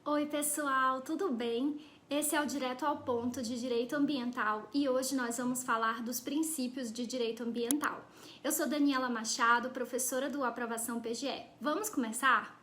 Oi pessoal, tudo bem? Esse é o Direto ao Ponto de Direito Ambiental e hoje nós vamos falar dos princípios de direito ambiental. Eu sou Daniela Machado, professora do Aprovação PGE. Vamos começar?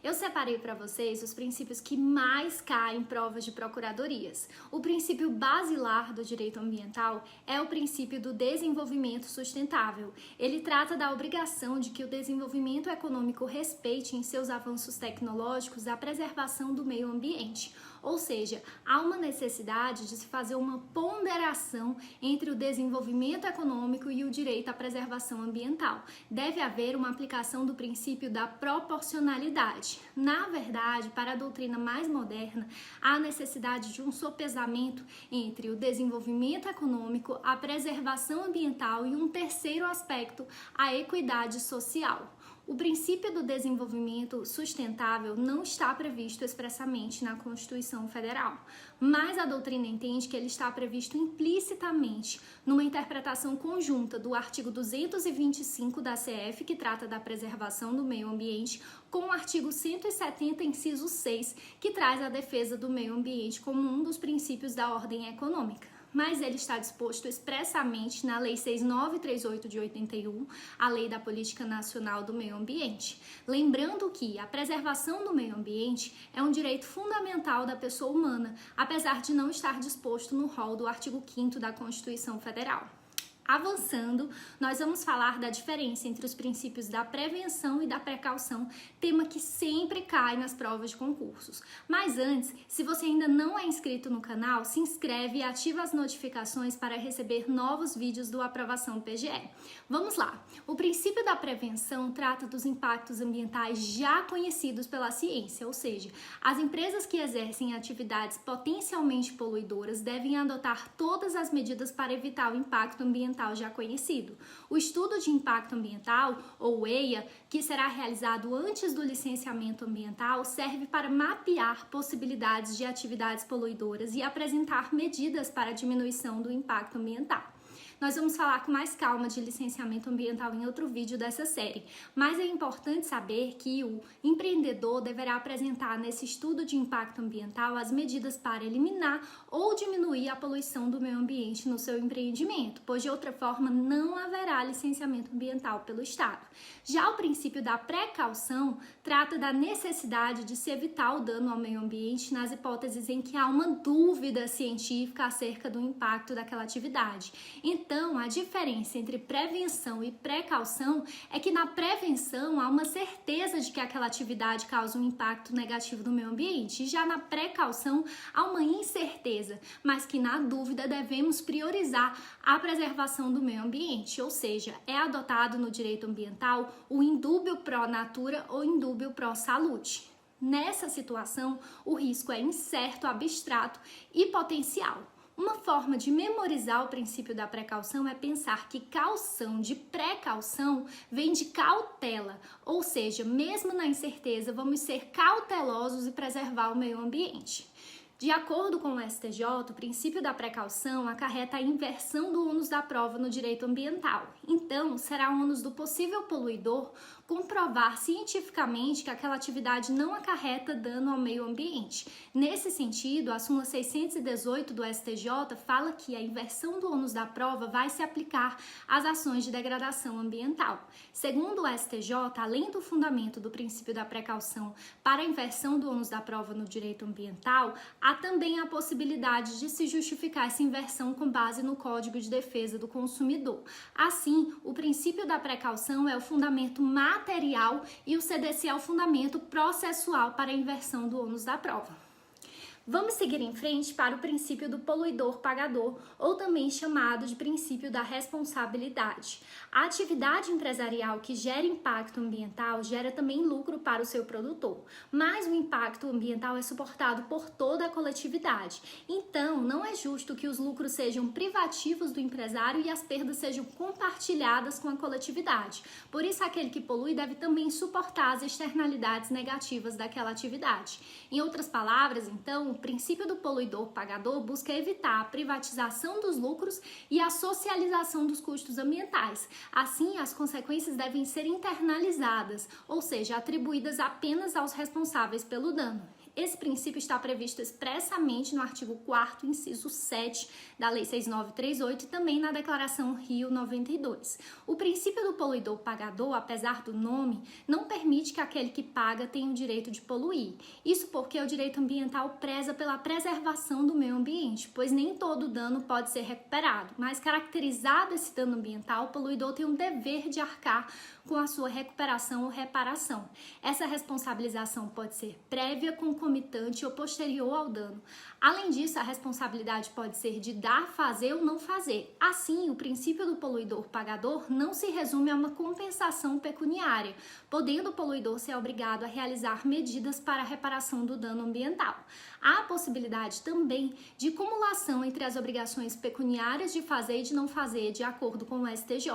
Eu separei para vocês os princípios que mais caem em provas de procuradorias. O princípio basilar do direito ambiental é o princípio do desenvolvimento sustentável. Ele trata da obrigação de que o desenvolvimento econômico respeite em seus avanços tecnológicos a preservação do meio ambiente. Ou seja, há uma necessidade de se fazer uma ponderação entre o desenvolvimento econômico e o direito à preservação ambiental. Deve haver uma aplicação do princípio da proporcionalidade. Na verdade, para a doutrina mais moderna, há necessidade de um sopesamento entre o desenvolvimento econômico, a preservação ambiental e um terceiro aspecto, a equidade social. O princípio do desenvolvimento sustentável não está previsto expressamente na Constituição Federal, mas a doutrina entende que ele está previsto implicitamente numa interpretação conjunta do artigo 225 da CF, que trata da preservação do meio ambiente, com o artigo 170, inciso 6, que traz a defesa do meio ambiente como um dos princípios da ordem econômica. Mas ele está disposto expressamente na Lei 6.938 de 81, a Lei da Política Nacional do Meio Ambiente. Lembrando que a preservação do meio ambiente é um direito fundamental da pessoa humana, apesar de não estar disposto no rol do artigo 5º da Constituição Federal. Avançando, nós vamos falar da diferença entre os princípios da prevenção e da precaução, tema que sempre cai nas provas de concursos. Mas antes, se você ainda não é inscrito no canal, se inscreve e ativa as notificações para receber novos vídeos do Aprovação PGE. Vamos lá! O princípio da prevenção trata dos impactos ambientais já conhecidos pela ciência, ou seja, as empresas que exercem atividades potencialmente poluidoras devem adotar todas as medidas para evitar o impacto ambiental já conhecido. O estudo de impacto ambiental, ou EIA, que será realizado antes do licenciamento ambiental, serve para mapear possibilidades de atividades poluidoras e apresentar medidas para a diminuição do impacto ambiental. Nós vamos falar com mais calma de licenciamento ambiental em outro vídeo dessa série, mas é importante saber que o empreendedor deverá apresentar nesse estudo de impacto ambiental as medidas para eliminar ou diminuir a poluição do meio ambiente no seu empreendimento, pois de outra forma não haverá licenciamento ambiental pelo Estado. Já o princípio da precaução trata da necessidade de se evitar o dano ao meio ambiente nas hipóteses em que há uma dúvida científica acerca do impacto daquela atividade. Então, a diferença entre prevenção e precaução é que na prevenção há uma certeza de que aquela atividade causa um impacto negativo no meio ambiente, e já na precaução há uma incerteza, mas que na dúvida devemos priorizar a preservação do meio ambiente, ou seja, é adotado no direito ambiental o indúbio pró natura ou indúbio pró salude. Nessa situação, o risco é incerto, abstrato e potencial. Uma forma de memorizar o princípio da precaução é pensar que caução de precaução vem de cautela, ou seja, mesmo na incerteza, vamos ser cautelosos e preservar o meio ambiente. De acordo com o STJ, o princípio da precaução acarreta a inversão do ônus da prova no direito ambiental. Então, será o ônus do possível poluidor comprovar cientificamente que aquela atividade não acarreta dano ao meio ambiente. Nesse sentido, a súmula 618 do STJ fala que a inversão do ônus da prova vai se aplicar às ações de degradação ambiental. Segundo o STJ, além do fundamento do princípio da precaução para a inversão do ônus da prova no direito ambiental, há também a possibilidade de se justificar essa inversão com base no Código de Defesa do Consumidor. Assim, o princípio da precaução é o fundamento material e o CDC é o fundamento processual para a inversão do ônus da prova. Vamos seguir em frente para o princípio do poluidor-pagador, ou também chamado de princípio da responsabilidade. A atividade empresarial que gera impacto ambiental gera também lucro para o seu produtor, mas o impacto ambiental é suportado por toda a coletividade. Então, não é justo que os lucros sejam privativos do empresário e as perdas sejam compartilhadas com a coletividade. Por isso, aquele que polui deve também suportar as externalidades negativas daquela atividade. Em outras palavras, então, o princípio do poluidor-pagador busca evitar a privatização dos lucros e a socialização dos custos ambientais. Assim, as consequências devem ser internalizadas, ou seja, atribuídas apenas aos responsáveis pelo dano. Esse princípio está previsto expressamente no artigo 4º, inciso 7 da Lei 6.938 e também na Declaração Rio 92. O princípio do poluidor-pagador, apesar do nome, não permite que aquele que paga tenha o direito de poluir. Isso porque o direito ambiental preza pela preservação do meio ambiente, pois nem todo dano pode ser recuperado, mas caracterizado esse dano ambiental, o poluidor tem um dever de arcar com a sua recuperação ou reparação. Essa responsabilização pode ser prévia, concomitante ou posterior ao dano. Além disso, a responsabilidade pode ser de dar, fazer ou não fazer. Assim, o princípio do poluidor-pagador não se resume a uma compensação pecuniária, podendo o poluidor ser obrigado a realizar medidas para a reparação do dano ambiental. Há a possibilidade também de cumulação entre as obrigações pecuniárias de fazer e de não fazer, de acordo com o STJ.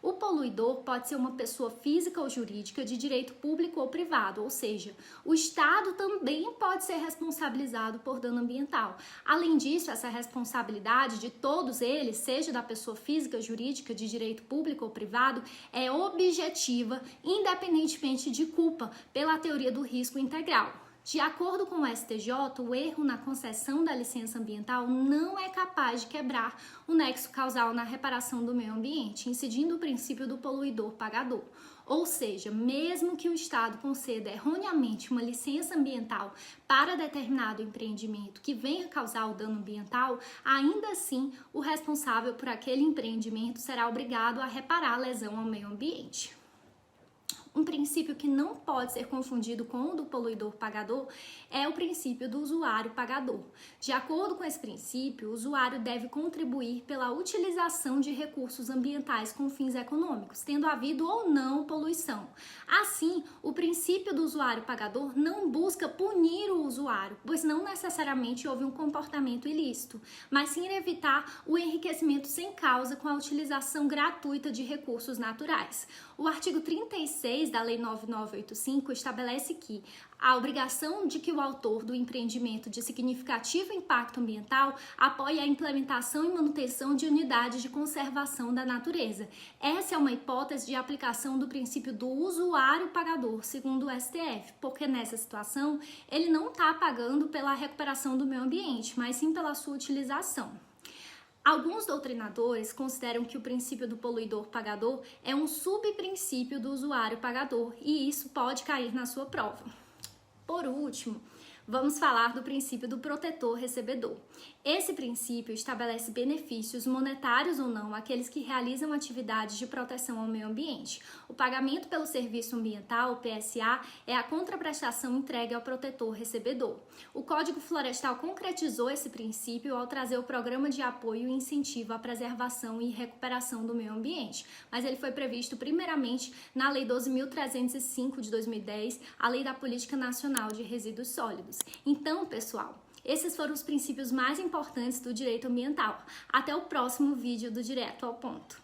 O poluidor pode ser uma pessoa física ou jurídica de direito público ou privado, ou seja, o Estado também pode ser responsabilizado por dano ambiental. Além disso, essa responsabilidade de todos eles, seja da pessoa física, jurídica, de direito público ou privado, é objetiva, independentemente de culpa, pela teoria do risco integral. De acordo com o STJ, o erro na concessão da licença ambiental não é capaz de quebrar o nexo causal na reparação do meio ambiente, incidindo o princípio do poluidor-pagador. Ou seja, mesmo que o Estado conceda erroneamente uma licença ambiental para determinado empreendimento que venha causar o dano ambiental, ainda assim o responsável por aquele empreendimento será obrigado a reparar a lesão ao meio ambiente. Um princípio que não pode ser confundido com o do poluidor-pagador é o princípio do usuário-pagador. De acordo com esse princípio, o usuário deve contribuir pela utilização de recursos ambientais com fins econômicos, tendo havido ou não poluição. Assim, o princípio do usuário-pagador não busca punir o usuário, pois não necessariamente houve um comportamento ilícito, mas sim evitar o enriquecimento sem causa com a utilização gratuita de recursos naturais. O artigo 36 da Lei 9985 estabelece que a obrigação de que o autor do empreendimento de significativo impacto ambiental apoie a implementação e manutenção de unidades de conservação da natureza. Essa é uma hipótese de aplicação do princípio do usuário-pagador, segundo o STF, porque nessa situação ele não está pagando pela recuperação do meio ambiente, mas sim pela sua utilização. Alguns doutrinadores consideram que o princípio do poluidor-pagador é um subprincípio do usuário-pagador e isso pode cair na sua prova. Por último, vamos falar do princípio do protetor-recebedor. Esse princípio estabelece benefícios monetários ou não àqueles que realizam atividades de proteção ao meio ambiente. O pagamento pelo serviço ambiental, o PSA, é a contraprestação entregue ao protetor-recebedor. O Código Florestal concretizou esse princípio ao trazer o Programa de Apoio e Incentivo à Preservação e Recuperação do Meio Ambiente, mas ele foi previsto primeiramente na Lei 12.305 de 2010, a Lei da Política Nacional de Resíduos Sólidos. Então, pessoal, esses foram os princípios mais importantes do direito ambiental. Até o próximo vídeo do Direto ao Ponto.